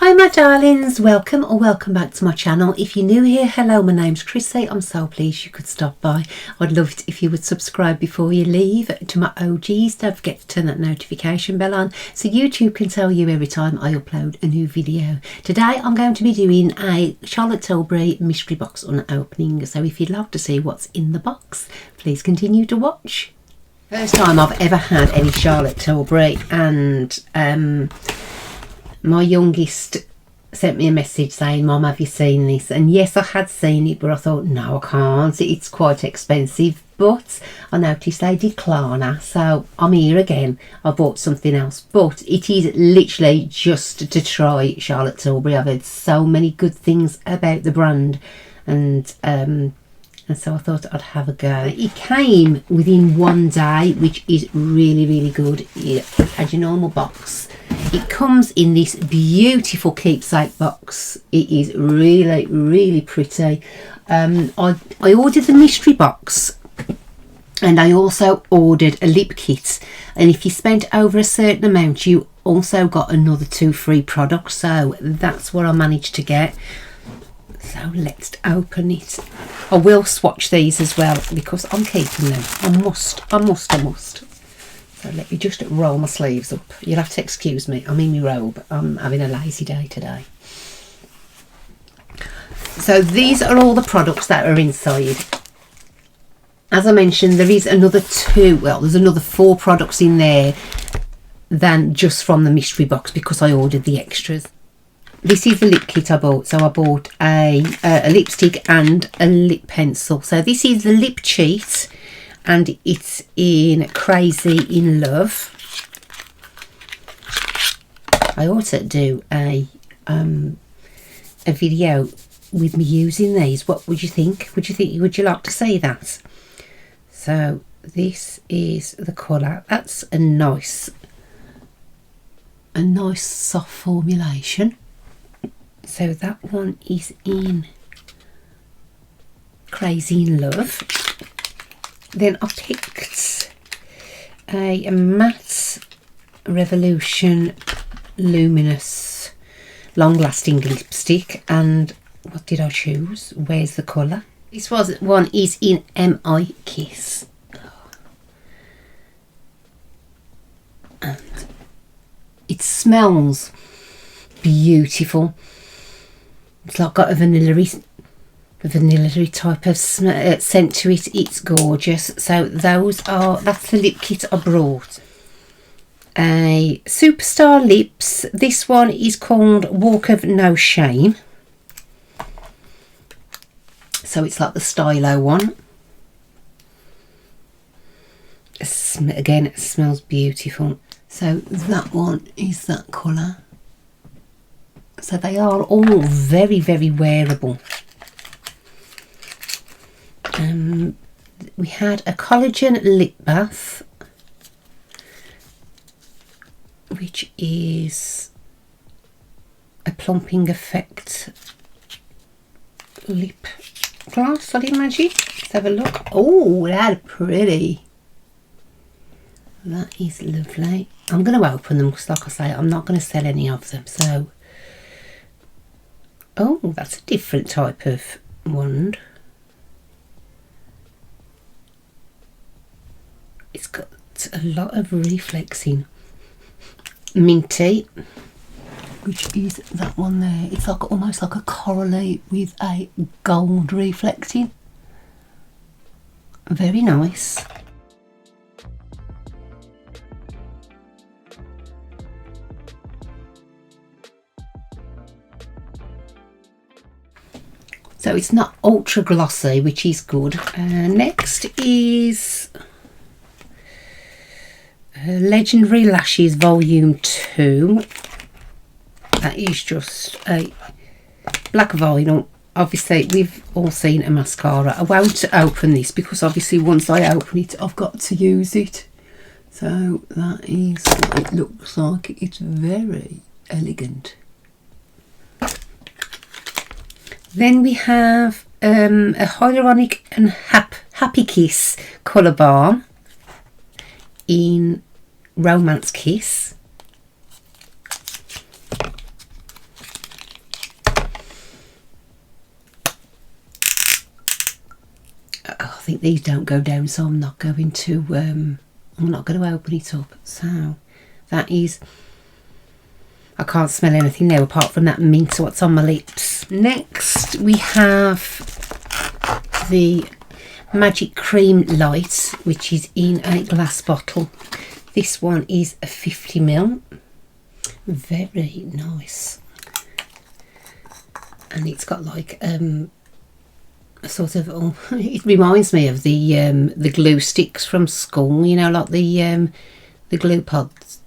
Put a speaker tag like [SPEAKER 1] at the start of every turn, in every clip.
[SPEAKER 1] Hi my darlings, welcome or welcome back to my channel. If you're new here, hello, my name's Chrissy. I'm so pleased you could stop by. I'd love it if you would subscribe before you leave. To my OGs, don't forget to turn that notification bell on so YouTube can tell you every time I upload a new video. Today I'm going to be doing a Charlotte Tilbury mystery box unopening, so if you'd like to see what's in the box, please continue to watch. First time I've ever had any Charlotte Tilbury, and my youngest sent me a message saying, "Mum, have you seen this?" And yes, I had seen it, but I thought, no, I can't. It's quite expensive. But I noticed they did Klarna, so I'm here again. I bought something else, but it is literally just to try Charlotte Tilbury. I've heard so many good things about the brand, and so I thought I'd have a go. It came within one day, which is really good. It had your normal box. It comes in this beautiful keepsake box. It is really pretty. I ordered the mystery box, and I also ordered a lip kit, and if you spent over a certain amount you also got another 2 free products, so that's what I managed to get. So let's open it. I will swatch these as well because I'm keeping them. I must. So let me just roll my sleeves up. You'll have to excuse me, I'm in my robe. I'm having a lazy day today. So these are all the products that are inside. As I mentioned, there is another there's another 4 products in there than just from the mystery box because I ordered the extras. This is the lip kit I bought. So I bought a lipstick and a lip pencil. So this is the Lip Cheat, and it's in Crazy in Love. I also do a video with me using these. What would you think? Would you like to see that? So this is the colour. That's a nice soft formulation. So that one is in Crazy in Love. Then I picked a matte Revolution Luminous long lasting lipstick, and what did I choose? Where's the colour? This one is in Happíkiss, and it smells beautiful. It's like got a vanilla type of scent to it. It's gorgeous. So that's the lip kit I brought. A Superstar Lips. This one is called Walk of No Shame. So it's like the stylo one. Again, it smells beautiful. So that one is that colour. So they are all very wearable. We had a Collagen lip bath, which is a plumping effect lip gloss, I'd imagine. Let's have a look. Oh, that's pretty. That is lovely. I'm going to open them because, like I say, I'm not going to sell any of them. So, oh, that's a different type of wand. It's got a lot of reflexing. Minty, which is that one there. It's like almost like a corally with a gold reflecting. Very nice. So it's not ultra glossy, which is good. Next is Legendary Lashes Volume 2. That is just a black vinyl. Obviously we've all seen a mascara. I won't open this because obviously once I open it I've got to use it. So that is what it looks like. It's very elegant. Then we have a Hyaluronic and Happíkiss Colour Balm in Romance Kiss. I think these don't go down, so I'm not going to open it up. So that is, I can't smell anything now apart from that mint, so what's on my lips. Next we have the Magic Cream Light, which is in a glass bottle. This one is a 50ml. Very nice. And it's got like a sort of, oh, it reminds me of the glue sticks from school, you know, like the glue pods,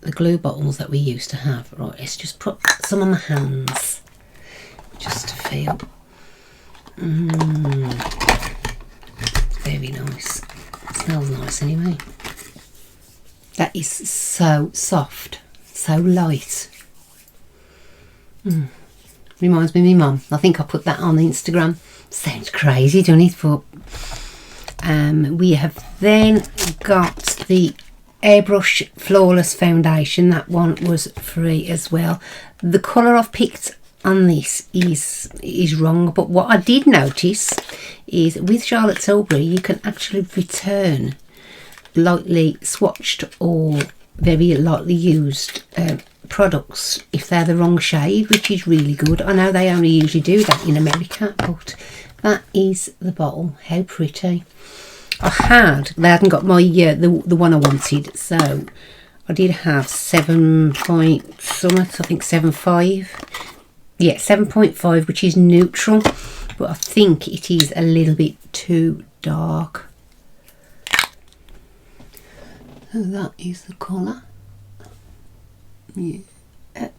[SPEAKER 1] the glue bottles that we used to have. Right, let's just put some on my hands just to feel. Very nice. It smells nice anyway. That is so soft, so light. Reminds me of my mum. I think I put that on Instagram. Sounds crazy, doesn't it? But we have then got the Airbrush Flawless Foundation. That one was free as well. The colour I've picked on this is wrong, but what I did notice is with Charlotte Tilbury you can actually return lightly swatched or very lightly used products if they're the wrong shade, which is really good. I know they only usually do that in America, but that is the bottle. How pretty. They hadn't got my the one I wanted, so I did have 7 point something, I think 7.5. Yeah, 7.5, which is neutral, but I think it is a little bit too dark. So that is the colour. Yeah.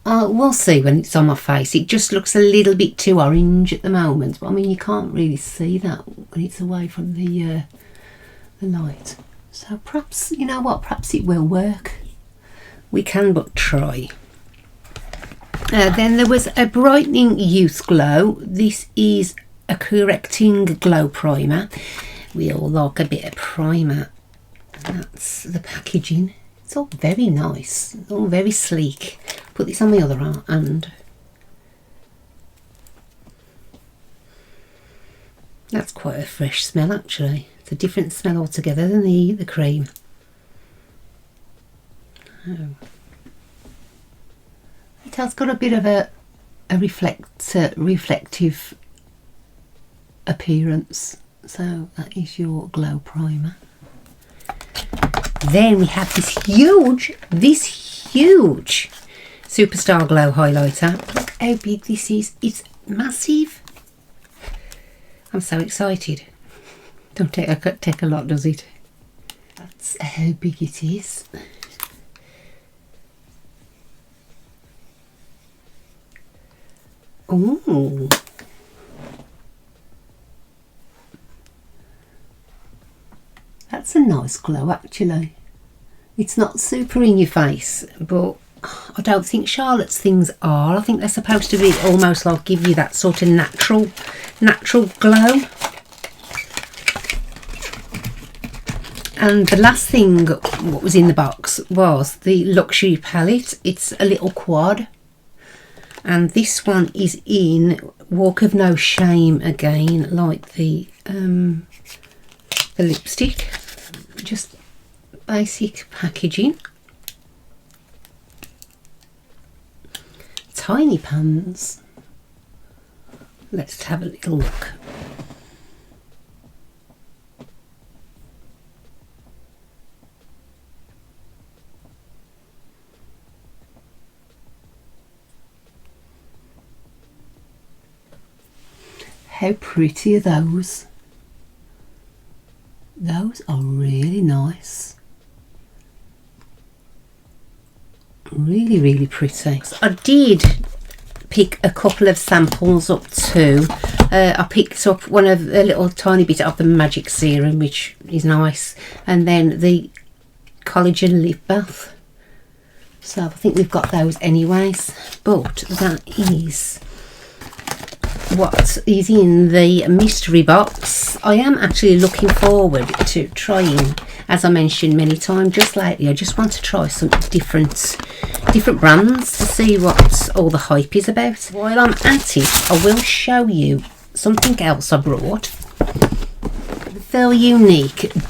[SPEAKER 1] We'll see when it's on my face. It just looks a little bit too orange at the moment, but I mean you can't really see that when it's away from the light. So perhaps, you know what, perhaps it will work. We can but try. Then there was a Brightening Youth Glow. This is a correcting glow primer. We all like a bit of primer. And that's the packaging. It's all very nice. It's all very sleek. Put this on my other hand. That's quite a fresh smell actually. It's a different smell altogether than the cream. Oh. It has got a bit of a reflective appearance. So that is your glow primer. Then we have this huge Superstar Glow highlighter. Look how big this is. It's massive. I'm so excited. Don't take a lot, does it? That's how big it is. Ooh. That's a nice glow actually. It's not super in your face, but I don't think Charlotte's things are. I think they're supposed to be almost like give you that sort of natural glow. And the last thing what was in the box was the Luxury palette. It's a little quad. And this one is in Walk of No Shame again, like the lipstick. Just basic packaging. Tiny pans. Let's have a little look. How pretty are those? Those are really nice. Really, really pretty. I did pick a couple of samples up too. I picked up a little tiny bit of the Magic Serum, which is nice, and then the Collagen Lip Bath. So I think we've got those anyways. But that is what is in the mystery box. I am actually looking forward to trying, as I mentioned many times just lately, I just want to try some different brands to see what all the hype is about. While I'm at it, I will show you something else I brought. FeelUnique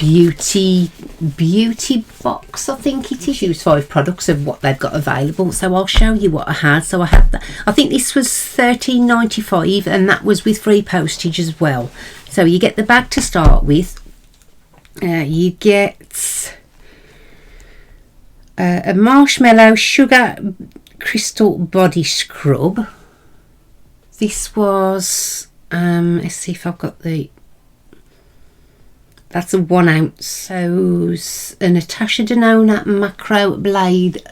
[SPEAKER 1] beauty box, I think it is. Use 5 products of what they've got available, so I'll show you what I had. So I had that, I think this was $13.95, and that was with free postage as well. So you get the bag to start with. You get a marshmallow sugar crystal body scrub. This was let's see if I've got the, that's a 1 ounce. So a Natasha Denona macro blade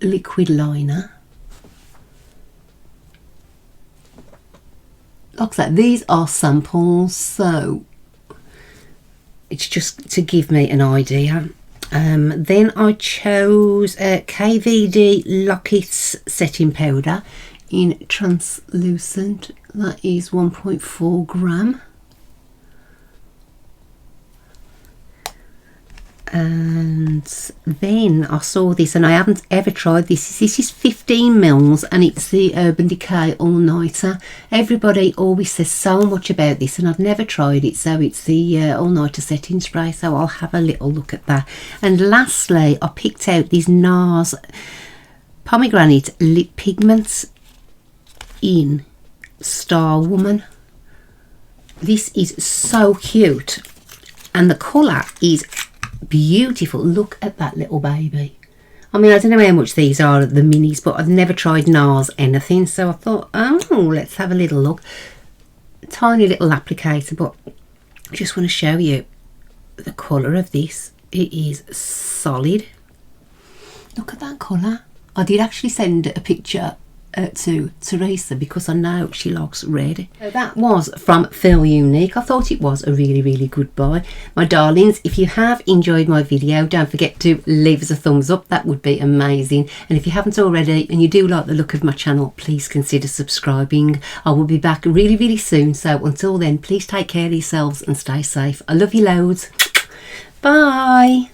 [SPEAKER 1] liquid liner. Like that, these are samples, so it's just to give me an idea. Then I chose KVD Locket's setting powder in translucent. That is 1.4 gram. And then I saw this, and I haven't ever tried this. This is 15 mils, and it's the Urban Decay All Nighter. Everybody always says so much about this, and I've never tried it. So it's the All Nighter setting spray, so I'll have a little look at that. And lastly, I picked out these NARS pomegranate lip pigments in Star Woman. This is so cute, and the colour is beautiful. Look at that little baby. I mean, I don't know how much these are, the minis, but I've never tried NARS anything, so I thought, oh, let's have a little look. Tiny little applicator, but I just want to show you the colour of this. It is solid. Look at that colour. I did actually send a picture to Teresa because I know she likes red. So that was from FeelUnique. I thought it was a really good buy. My darlings, if you have enjoyed my video, don't forget to leave us a thumbs up. That would be amazing. And if you haven't already and you do like the look of my channel, please consider subscribing. I will be back really soon. So until then, please take care of yourselves and stay safe. I love you loads. Bye.